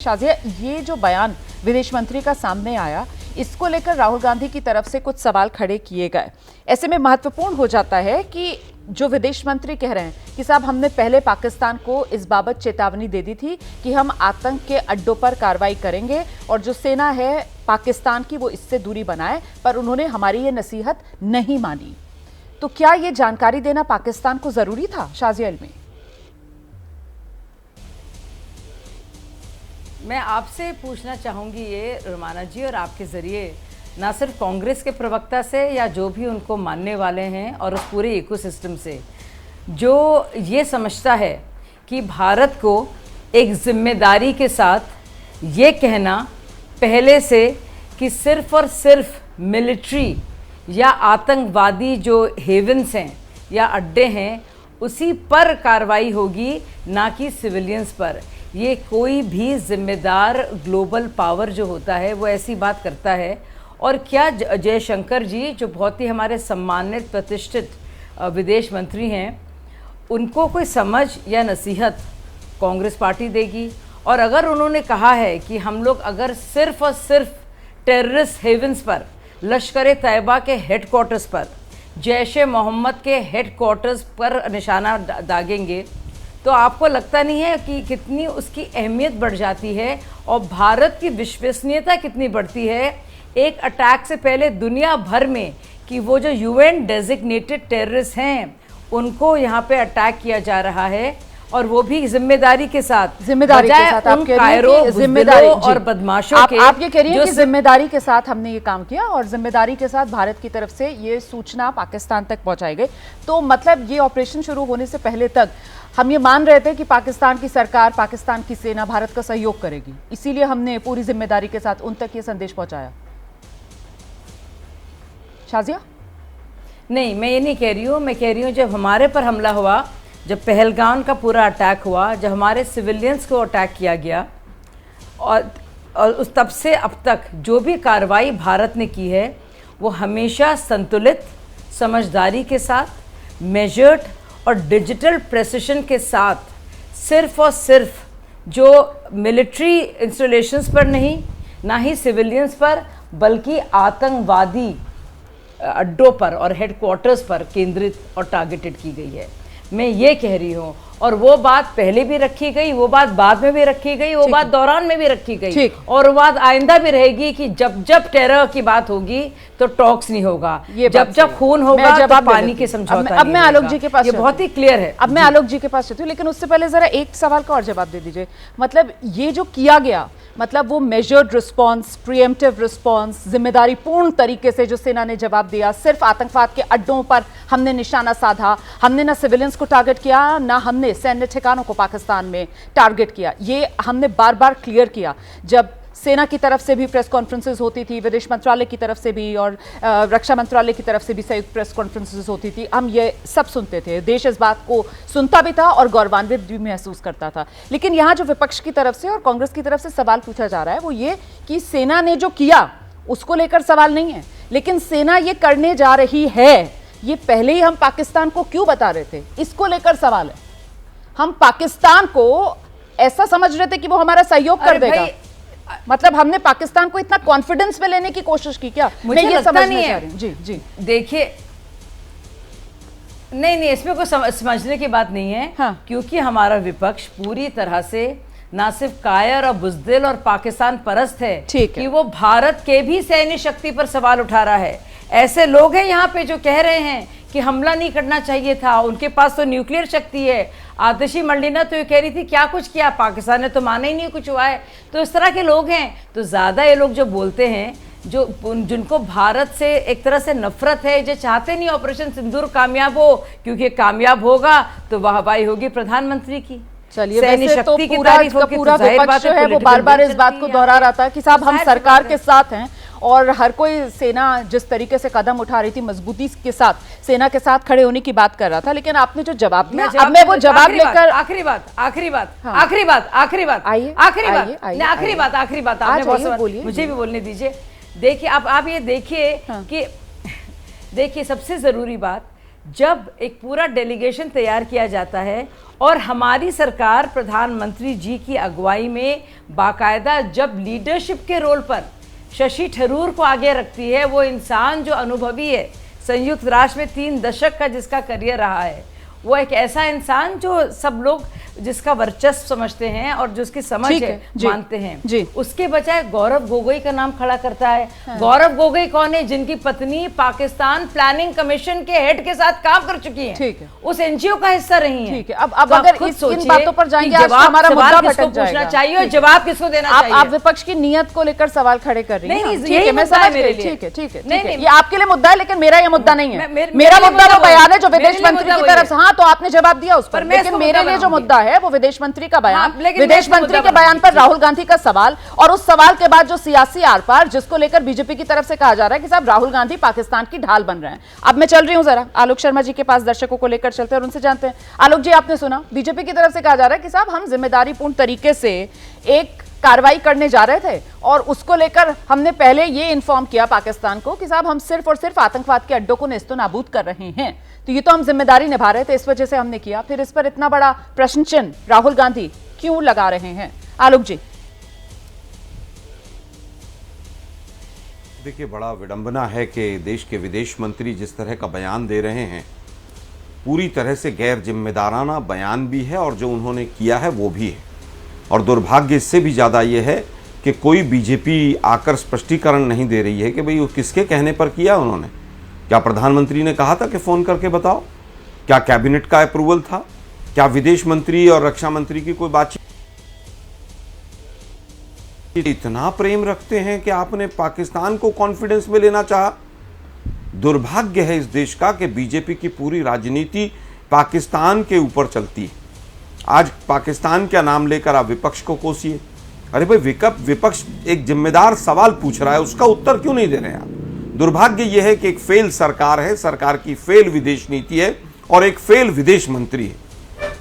शाजिया, ये जो बयान विदेश मंत्री का सामने आया, इसको लेकर राहुल गांधी की तरफ से कुछ सवाल खड़े किए गए। ऐसे में महत्वपूर्ण हो जाता है कि जो विदेश मंत्री कह रहे हैं कि साहब हमने पहले पाकिस्तान को इस बाबत चेतावनी दे दी थी कि हम आतंक के अड्डों पर कार्रवाई करेंगे और जो सेना है पाकिस्तान की वो इससे दूरी बनाए, पर उन्होंने हमारी ये नसीहत नहीं मानी। तो क्या ये जानकारी देना पाकिस्तान को जरूरी था शाजिया में? मैं आपसे पूछना चाहूँगी ये रुमाना जी, और आपके ज़रिए ना सिर्फ कांग्रेस के प्रवक्ता से या जो भी उनको मानने वाले हैं और उस पूरे इकोसिस्टम से जो ये समझता है कि भारत को एक जिम्मेदारी के साथ ये कहना पहले से कि सिर्फ और सिर्फ मिलिट्री या आतंकवादी जो हेवन्स हैं या अड्डे हैं उसी पर कार्रवाई होगी, ना कि सिविलियंस पर। ये कोई भी जिम्मेदार ग्लोबल पावर जो होता है वो ऐसी बात करता है। और क्या जयशंकर जी जो बहुत ही हमारे सम्मानित प्रतिष्ठित विदेश मंत्री हैं, उनको कोई समझ या नसीहत कांग्रेस पार्टी देगी? और अगर उन्होंने कहा है कि हम लोग अगर सिर्फ और सिर्फ टेररिस्ट हेवन्स पर, लश्कर तैयबा के हेडक्वार्टर्स पर, जैश ए मोहम्मद के हेडक्वार्टर्स पर निशाना दागेंगे, तो आपको लगता नहीं है कि कितनी उसकी अहमियत बढ़ जाती है और भारत की विश्वसनीयता कितनी बढ़ती है एक अटैक से पहले दुनिया भर में, कि वो जो यूएन डेजिग्नेटेड टेररिस्ट हैं उनको यहाँ पे अटैक किया जा रहा है, और वो भी जिम्मेदारी के साथ। आप कह रही हैं जिम्मेदारी और बदमाशों के, आप ये कह रही हैं कि जिम्मेदारी के साथ हमने ये काम किया और जिम्मेदारी के साथ भारत की तरफ से ये सूचना पाकिस्तान तक पहुंचाई गई। तो मतलब ये ऑपरेशन शुरू होने से पहले तक हम ये मान रहे थे कि पाकिस्तान की सरकार, पाकिस्तान की सेना भारत का सहयोग करेगी, इसीलिए हमने पूरी जिम्मेदारी के साथ उन तक ये संदेश पहुंचाया। शाजिया? नहीं, मैं ये नहीं कह रही हूँ। मैं कह रही हूँ जब हमारे पर हमला हुआ, जब पहलगाम का पूरा अटैक हुआ, जब हमारे सिविलियंस को अटैक किया गया, और उस तब से अब तक जो भी कार्रवाई भारत ने की है वो हमेशा संतुलित, समझदारी के साथ, मेजर्ड और डिजिटल प्रेसिशन के साथ, सिर्फ और सिर्फ जो मिलिट्री इंस्टॉलेशंस पर नहीं, ना ही सिविलियंस पर, बल्कि आतंकवादी अड्डों पर और हेडक्वार्टर्स पर केंद्रित और टारगेटेड की गई है। मैं ये कह रही हूँ, और वो बात पहले भी रखी गई, वो बात बाद में भी रखी गई, वो बात दौरान में भी रखी गई, और वो बात आइंदा भी रहेगी कि जब जब टेरर की बात होगी तो टॉक्स नहीं होगा, जब जब खून होगा तो पानी के समझौता। अब मैं आलोक जी के पास, ये बहुत ही क्लियर है। अब मैं आलोक जी के पास चलती हूँ, लेकिन उससे पहले जरा एक सवाल का और जवाब दे दीजिए। मतलब ये जो किया गया, मतलब वो मेजर्ड रिस्पॉन्स, प्रीएम्प्टिव रिस्पॉन्स, जिम्मेदारी पूर्ण तरीके से जो सेना ने जवाब दिया, सिर्फ आतंकवाद के अड्डों पर हमने निशाना साधा, हमने ना सिविलियंस को टारगेट किया, ना हमने सैन्य ठिकानों को पाकिस्तान में टारगेट किया। ये हमने बार बार क्लियर किया। जब सेना की तरफ से भी प्रेस कॉन्फ्रेंसेस होती थी, विदेश मंत्रालय की तरफ से भी और रक्षा मंत्रालय की तरफ से भी संयुक्त प्रेस कॉन्फ्रेंसेस होती थी, हम ये सब सुनते थे। देश इस बात को सुनता भी था और गौरवान्वित भी महसूस करता था। लेकिन यहाँ जो विपक्ष की तरफ से और कांग्रेस की तरफ से सवाल पूछा जा रहा है वो ये कि सेना ने जो किया उसको लेकर सवाल नहीं है, लेकिन सेना ये करने जा रही है, ये पहले ही हम पाकिस्तान को क्यों बता रहे थे, इसको लेकर सवाल है। हम पाकिस्तान को ऐसा समझ रहे थे कि वो हमारा सहयोग कर देगा। मतलब हमने पाकिस्तान को इतना कॉन्फिडेंस में लेने की कोशिश की क्या? मुझे ये समझ नहीं है। जी जी, देखिए, नहीं, इसमें कोई समझने की बात नहीं है। हाँ। क्योंकि हमारा विपक्ष पूरी तरह से ना सिर्फ कायर और बुज़दिल और पाकिस्तान परस्त है, कि वो भारत के भी सैन्य शक्ति पर सवाल उठा रहा है। ऐसे लोग हैं यहाँ पे जो कह रहे हैं कि हमला नहीं करना चाहिए था, उनके पास तो न्यूक्लियर शक्ति है। आतिशी मर्लिना तो ये कह रही थी क्या कुछ किया, पाकिस्तान ने तो माना ही नहीं कुछ हुआ है। तो इस तरह के लोग हैं। तो ज़्यादा ये लोग जो बोलते हैं, जो जिनको भारत से एक तरह से नफरत है, जो चाहते नहीं ऑपरेशन सिंदूर कामयाब हो, क्योंकि कामयाब होगा तो वाहवाही होगी प्रधानमंत्री की। चलिए, वैसे तो पूरा विपक्ष जो है वो बार बार इस बात को दोहरा रहा था कि साहब हम सरकार के साथ हैं, और हर कोई सेना जिस तरीके से कदम उठा रही थी मजबूती के साथ, सेना के साथ खड़े होने की बात कर रहा था। लेकिन आपने जो जवाब दिया, अब मैं वो जवाब लेकर आखिरी बात आपने, मुझे भी बोलने दीजिए। देखिए, आप ये देखिए कि देखिए सबसे जरूरी बात, जब एक पूरा डेलीगेशन तैयार किया जाता है और हमारी सरकार प्रधानमंत्री जी की अगुवाई में बाकायदा जब लीडरशिप के रोल पर शशि थरूर को आगे रखती है, वो इंसान जो अनुभवी है, संयुक्त राष्ट्र में 3 दशक का जिसका करियर रहा है, वो एक ऐसा इंसान जो सब लोग जिसका वर्चस्व समझते हैं और जो उसकी समझ है मानते हैं, उसके बजाय गौरव गोगोई का नाम खड़ा करता है। हाँ। गौरव गोगोई कौन है? जिनकी पत्नी पाकिस्तान प्लानिंग कमीशन के हेड के साथ काम कर चुकी है, ठीक है, उस एनजीओ का हिस्सा रही है। ठीक है, अब अगर इन बातों पर जाएंगे, आज हमारा मुद्दा भटक जाएगा। पूछना चाहिए और जवाब किसको देना चाहिए? आप विपक्ष की नियत को लेकर सवाल खड़े कर रही हैं। ठीक है, मैं समझ गई। ठीक है, ठीक है, ये आपके लिए मुद्दा है, लेकिन मेरा ये मुद्दा नहीं है। मेरा मुद्दा वो बयान है जो विदेश मंत्री की तरफ से, हाँ, तो आपने जवाब दिया उस पर, लेकिन मेरे लिए जो मुद्दा है वो विदेश मंत्री का बयान, विदेश मंत्री के बयान पर राहुल गांधी का सवाल, और उस सवाल के बाद जो सियासी आर-पार जिसको लेकर बीजेपी की तरफ से कहा जा रहा है कि साहब राहुल गांधी पाकिस्तान की ढाल बन रहे हैं। अब मैं चल रही हूं जरा आलोक शर्मा जी के पास, दर्शकों को लेकर चलते हैं और उनसे जानते हैं। आलोक जी, आपने सुना बीजेपी की तरफ से कहा जा रहा है कि साहब हम जिम्मेदारीपूर्ण तरीके से एक कार्रवाई करने जा रहे थे और उसको लेकर हमने पहले ये इन्फॉर्म किया पाकिस्तान को कि साहब हम सिर्फ और सिर्फ आतंकवाद के अड्डों को नेस्तनाबूद कर रहे हैं, तो ये तो हम जिम्मेदारी निभा रहे थे, इस वजह से हमने किया। फिर इस पर इतना बड़ा प्रश्न चिन्ह राहुल गांधी क्यों लगा रहे हैं? आलोक जी। देखिए, बड़ा विडंबना है कि देश के विदेश मंत्री जिस तरह का बयान दे रहे हैं, पूरी तरह से गैर जिम्मेदाराना बयान भी है और जो उन्होंने किया है वो भी है। और दुर्भाग्य इससे भी ज़्यादा ये है कि कोई बीजेपी आकर स्पष्टीकरण नहीं दे रही है कि भाई वो किसके कहने पर किया उन्होंने। क्या प्रधानमंत्री ने कहा था कि फ़ोन करके बताओ? क्या कैबिनेट का अप्रूवल था? क्या विदेश मंत्री और रक्षा मंत्री की कोई बातचीत? इतना प्रेम रखते हैं कि आपने पाकिस्तान को कॉन्फिडेंस में लेना चाहा। दुर्भाग्य है इस देश का कि बीजेपी की पूरी राजनीति पाकिस्तान के ऊपर चलती है। आज पाकिस्तान का नाम लेकर आप विपक्ष को कोसिए। अरे भाई, विपक्ष एक जिम्मेदार सवाल पूछ रहा है, उसका उत्तर क्यों नहीं दे रहे हैं आप? दुर्भाग्य यह है कि एक फेल सरकार है, सरकार की फेल विदेश नीति है और एक फेल विदेश मंत्री है।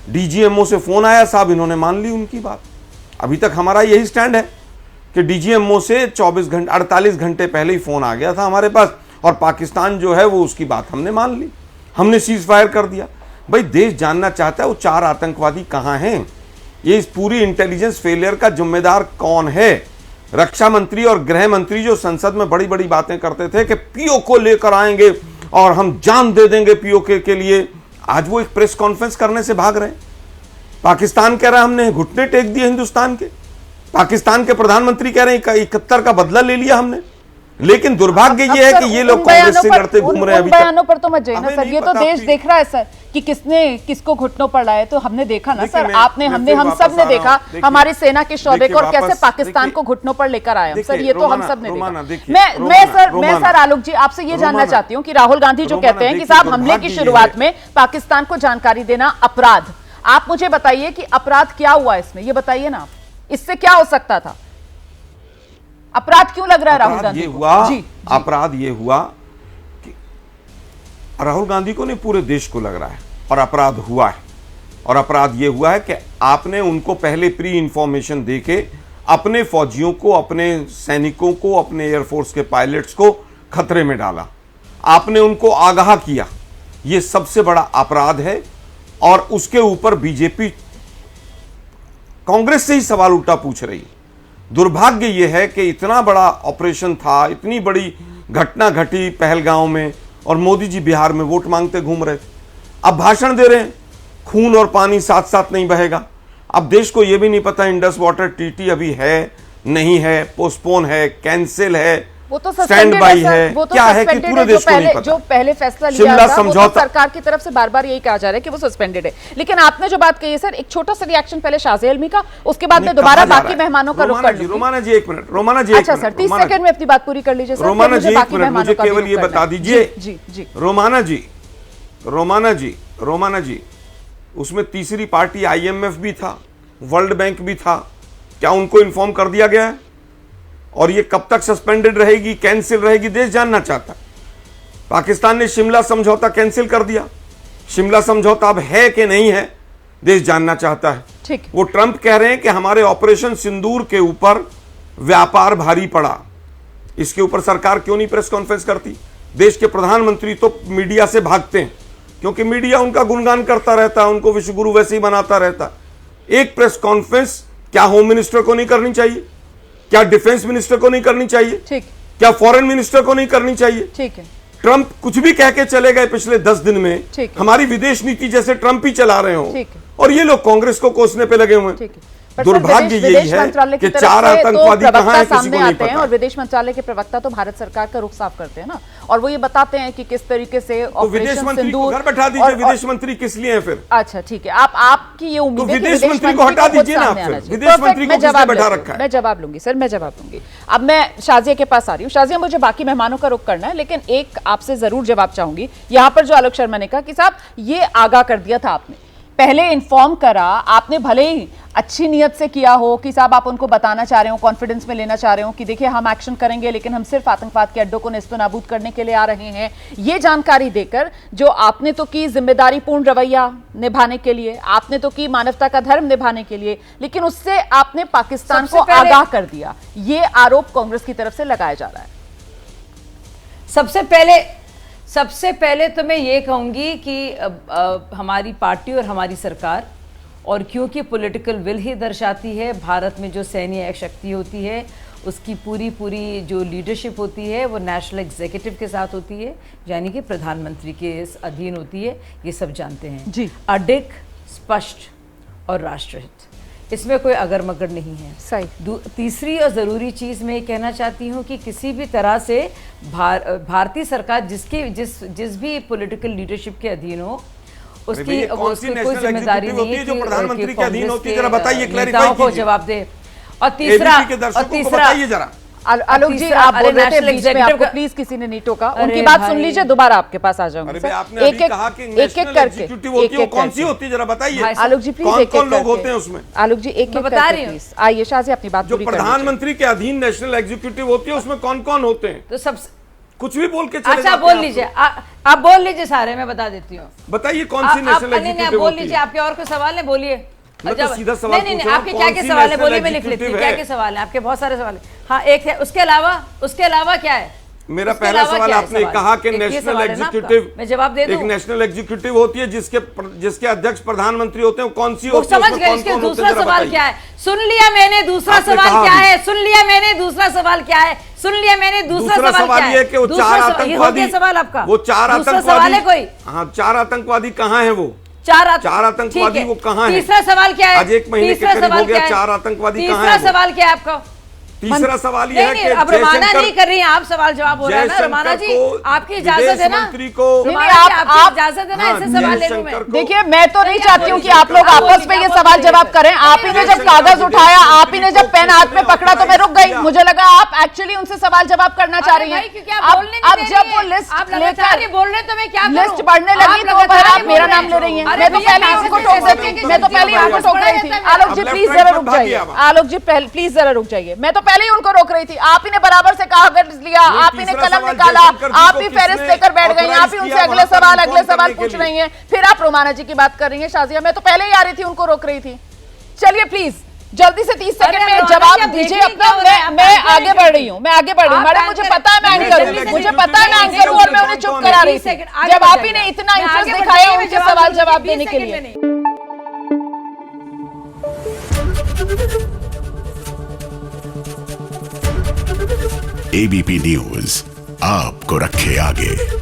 डीजीएमओ से फोन आया, साहब इन्होंने मान ली उनकी बात। अभी तक हमारा यही स्टैंड है कि डीजीएमओ से 48 घंटे पहले ही फोन आ गया था हमारे पास और पाकिस्तान जो है वो उसकी बात हमने मान ली, हमने सीज फायर कर दिया। भाई, देश जानना चाहता है वो 4 आतंकवादी कहां हैं। ये इस पूरी इंटेलिजेंस फेलियर का जिम्मेदार कौन है? रक्षा मंत्री और गृह मंत्री जो संसद में बड़ी बड़ी बातें करते थे कि पीओ को लेकर आएंगे और हम जान दे देंगे पीओ के लिए, आज वो एक प्रेस कॉन्फ्रेंस करने से भाग रहे हैं। पाकिस्तान कह रहा है हमने घुटने टेक दिए हिंदुस्तान के, पाकिस्तान के प्रधानमंत्री कह रहे हैं 71 का बदला ले लिया हमने। लेकिन दुर्भाग्य ये है कि ये लोग कांग्रेस से लड़ते घूम रहे हैं। अभी बयानों पर तो मत जाइए ना सर, ये तो देश देख रहा है सर कि किसने किसको घुटनों पर लाया, तो हमने देखा ना सर, आपने हम सब ने देखा हमारी सेना के शौर्य को और कैसे पाकिस्तान को घुटनों पर लेकर आए सर, ये तो हम सब ने देखा। मैं सर आलोक जी आपसे ये जानना चाहती हूँ कि राहुल गांधी जो कहते हैं कि साहब हमले की शुरुआत में पाकिस्तान को जानकारी देना अपराध, आप मुझे बताइए कि अपराध क्या हुआ इसमें, ये बताइए ना आप, इससे क्या हो सकता था? अपराध क्यों लग रहा है राहुल गांधी को? अपराध ये हुआ कि राहुल गांधी को नहीं, पूरे देश को लग रहा है और अपराध हुआ है। और अपराध ये हुआ है कि आपने उनको पहले प्री इंफॉर्मेशन देके अपने फौजियों को, अपने सैनिकों को, अपने एयरफोर्स के पायलट्स को खतरे में डाला, आपने उनको आगाह किया। ये सबसे बड़ा अपराध है और उसके ऊपर बीजेपी कांग्रेस से ही सवाल उल्टा पूछ रही है। दुर्भाग्य यह है कि इतना बड़ा ऑपरेशन था, इतनी बड़ी घटना घटी पहलगांव में और मोदी जी बिहार में वोट मांगते घूम रहे थे। अब भाषण दे रहे हैं, खून और पानी साथ साथ नहीं बहेगा। अब देश को यह भी नहीं पता इंडस वाटर टीटी अभी है नहीं है, पोस्टपोन है, कैंसिल है, वो तो स्टैंड बाई है, वो तो क्या है कि पूरे देश को नहीं पता। जो पहले फैसला लिया था वो तो सरकार की तरफ से बार-बार यही कहा जा रहा है कि वो सस्पेंडेड है। लेकिन आपने जो बात कही है सर, एक छोटा सा रिएक्शन पहले शाहज़े आलमी का, उसके बाद में दोबारा बाकी मेहमानों का रुख कर लूंगी। रोमाना जी एक मिनट, रोमाना जी अच्छा सर 30 सेकंड में अपनी बात पूरी कर लीजिए सर। रोमाना जी एक मिनट, मुझे केवल ये बता दीजिए। जी जी रोमाना जी, उसमें तीसरी पार्टी IMF भी था, वर्ल्ड बैंक भी था, क्या उनको इन्फॉर्म कर दिया गया है? और ये कब तक सस्पेंडेड रहेगी, कैंसिल रहेगी, देश जानना चाहता है। पाकिस्तान ने शिमला समझौता कैंसिल कर दिया, शिमला समझौता अब है कि नहीं है, देश जानना चाहता है। ठीक, वो ट्रंप कह रहे हैं कि हमारे ऑपरेशन सिंदूर के ऊपर व्यापार भारी पड़ा, इसके ऊपर सरकार क्यों नहीं प्रेस कॉन्फ्रेंस करती? देश के प्रधानमंत्री तो मीडिया से भागते हैं, क्योंकि मीडिया उनका गुणगान करता रहता है, उनको विश्वगुरु वैसे ही बनाता रहता। एक प्रेस कॉन्फ्रेंस क्या होम मिनिस्टर को नहीं करनी चाहिए? क्या डिफेंस मिनिस्टर को नहीं करनी चाहिए? ठीक, क्या फॉरेन मिनिस्टर को नहीं करनी चाहिए? ठीक है। ट्रंप कुछ भी कह के चले गए पिछले 10 दिन में, ठीक है। हमारी विदेश नीति जैसे ट्रंप ही चला रहे हो, ठीक है। और ये लोग कांग्रेस को कोसने पे लगे हुए ठीक हैं। है। पर दुर्भाग्य सर, यही विदेश है मंत्रालय की कि तरफ 4 से तो आतंकवादी कहां प्रवक्ता है किसी को सामने नहीं आते हैं, पता। और विदेश मंत्रालय के प्रवक्ता तो भारत सरकार का रुख साफ करते हैं ना, और वो ये बताते हैं कि किस तरीके से तो विदेश ऑपरेशन मंत्री को सिंदूर घर बैठा दीजिए, विदेश मंत्री किस लिए है फिर? अच्छा ठीक है, आपकी ये उम्मीद तो है कि विदेश मंत्री को हटा खुद दीजिए ना सामने आप फिर। आना चाहिए। विदेश Perfect, मंत्री को मैं किसने जवाब बैठा लेती हूँ, रखा है? मैं जवाब लूंगी सर, मैं जवाब लूंगी। अब मैं शाजिया के पास आ रही हूँ। शाजिया, मुझे बाकी मेहमानों का रुख करना है, लेकिन एक आपसे जरूर जवाब चाहूंगी। यहां पर जो आलोक शर्मा ने कहा कि साहब ये आगाह कर दिया था आपने, पहले इन्फॉर्म करा आपने, भले ही अच्छी नीयत से किया हो कि साहब आप उनको बताना चाह रहे हो, कॉन्फिडेंस में लेना चाह रहे हो कि देखिए हम एक्शन करेंगे, लेकिन हम सिर्फ आतंकवाद के अड्डों को नेस्तनाबूद करने के लिए आ रहे हैं। ये जानकारी देकर जो आपने तो की जिम्मेदारीपूर्ण रवैया निभाने के लिए, आपने तो की मानवता का धर्म निभाने के लिए, लेकिन उससे आपने पाकिस्तान को आगाह कर दिया। ये आरोप कांग्रेस की तरफ से लगाया जा रहा है। सबसे पहले तो मैं ये कहूँगी कि हमारी पार्टी और हमारी सरकार, और क्योंकि पॉलिटिकल विल ही दर्शाती है, भारत में जो सैन्य शक्ति होती है उसकी पूरी जो लीडरशिप होती है वो नेशनल एग्जीक्यूटिव के साथ होती है, यानी कि प्रधानमंत्री के अधीन होती है। ये सब जानते हैं जी। अडिग, स्पष्ट और राष्ट्रहित, इसमें कोई अगर मगर नहीं है। सही। तीसरी और ज़रूरी चीज़ मैं कहना चाहती हूँ कि किसी भी तरह से भारतीय सरकार जिस भी पॉलिटिकल लीडरशिप के अधीन हो उसकी कोई जिम्मेदारी नहीं है जो प्रधानमंत्री के अधीन होती है। जरा बताइए, नेताओं को जवाब दे। और तीसरा आलोक जी, आप बोल रहे थे बीच में, आपको प्लीज किसी ने नहीं टोका, उनकी बात सुन लीजिए, दोबारा आपके पास आ जाऊंगी। एक एक करके कौन सी होती है जरा बताइए आलोक जी, प्लीज एक कौन लोग होते हैं उसमें? आलोक जी एक बता रही हूँ, आइए शाजी अपनी बात जो प्रधानमंत्री के अधीन नेशनल एग्जीक्यूटिव होती है उसमें कौन कौन होते हैं? तो सब कुछ भी बोल के चले अच्छा बोल लीजिए, आप बोल लीजिए सारे, मैं बता देती हूँ। बताइए कौन सी नेशनल एग्जीक्यूटिव बोल लीजिए, आपके और कोई सवाल है? बोलिए। तो सीधा सवाल नहीं, आपके क्या क्या सवाल है बोलिए, मैं लिख लेती हूँ। क्या क्या सवाल है आपके? बहुत सारे सवाल है। हाँ, एक है, उसके अलावा क्या है? मेरा पहला सवाल, आपने कहा कि नेशनल एग्जीक्यूटिव, मैं जवाब दे दूं? एक नेशनल एग्जीक्यूटिव होती है जिसके अध्यक्ष प्रधानमंत्री होते हैं, कौन सी होती है? समझ गए। इसके दूसरा सवाल क्या है? सुन लिया मैंने, दूसरा सवाल क्या है? सुन लिया मैंने, दूसरा सवाल क्या है? सुन लिया मैंने, दूसरा सवाल क्या है? कि वो 4 आतंकवादी, सवाल आपका वो 4 आतंकवादी है कोई? हाँ, 4 आतंकवादी कहाँ है वो? 4 आतंकवादी वो कहाँ है? तीसरा सवाल क्या है? आज 1 महीने के करीब हो गया, 4 आतंकवादी कहाँ है? तीसरा सवाल क्या है आपका? तीसरा सवाल यह है कि अब रमाना नहीं कर रही हैं आप, सवाल जवाब हो रहा है ना रमाना जी, आपकी इजाजत है ना? मंत्री को आप इजाजत है ना ऐसे सवाल ले लूं मैं? देखिए, मैं तो नहीं चाहती हूँ कि आप लोग आपस में ये सवाल जवाब करें। आप ही ने जब कागज उठाया, आप ही ने जब पेन हाथ में पकड़ा तो मैं रुक गई। मुझे लगा आप एक्चुअली उनसे सवाल जवाब करना चाह रही हैं। अब जब वो लिस्ट लेकर बोल रहे तो मैं क्या लिस्ट बढ़ने लगी तो फिर आप मेरा नाम ले रही हैं। मैं तो पहले ही उनको टोक देती, मैं तो पहले ही उनको टोक रही थी। आलोक जी प्लीज जरा रुक जाइए, आलोक जी प्लीज जरा रुक जाइए। मैं तो पहले ही उनको रोक रही थी। आप ही ने बराबर से कागज लिया, आप ही ने कलम निकाला, आप ही फेरिस्त लेकर बैठ गई, आप ही उनसे अगले सवाल पूछ रही हैं, फिर आप रोमाना जी की बात कर रही हैं। शाजिया, मैं तो पहले ही आ रही थी, उनको रोक रही थी। चलिए प्लीज जल्दी से 30 सेकंड में जवाब दीजिए अपना। मैं आगे बढ़ रही हूँ, मैडम मुझे पता है मैं एंकर हूँ, मुझे पता है मैं एंकर हूँ, और मैं उन्हें चुप करा रही थी जब आप ही ने इतना इंटरेस्ट दिखाया उनके सवाल जवाब देने के लिए। एबीपी न्यूज आपको रखे आगे।